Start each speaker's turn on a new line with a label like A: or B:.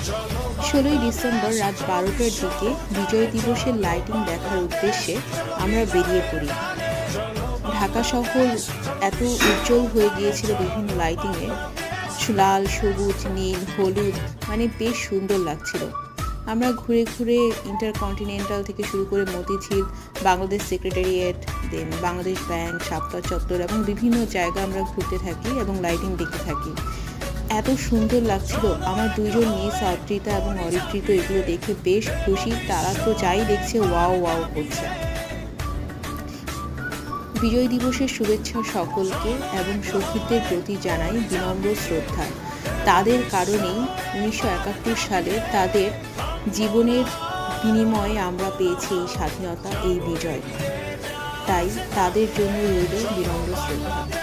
A: 16ই December রাত 12টার দিকে বিজয় দিবসের লাইটিং দেখার উদ্দেশ্যে আমরা বেরিয়ে পড়ি। ঢাকা শহর এত উজ্জ্বল হয়ে গিয়েছিল বিভিন্ন লাইটিংয়ে, লাল, সবুজ, নীল, হলুদ, মানে বেশ সুন্দর লাগছিল। আমরা ঘুরে ঘুরে ইন্টারকন্টিনেন্টাল থেকে শুরু করে মতিঝিল, বাংলাদেশ সেক্রেটারিয়েট, দেন বাংলাদেশ ব্যাংক, শাপলা চত্বর এবং বিভিন্ন জায়গা আমরা ঘুরতে থাকি এবং লাইটিং দেখতে থাকি। এত সুন্দর লাগছিল। আমার দুইজন মেয়ে সাবৃতা এবং অরিত্রিত এগুলো দেখে বেশ খুশি। তারা তো যাই দেখছে ওয়াও ওয়াও করছে। বিজয় দিবসের শুভেচ্ছা সকলকে এবং শহীদদের প্রতি জানাই বিনম্র শ্রদ্ধা। তাদের কারণেই 1971 সালে তাদের জীবনের বিনিময়ে আমরা পেয়েছি এই স্বাধীনতা, এই বিজয়। তাই তাদের জন্য রইল বিনম্র শ্রদ্ধা।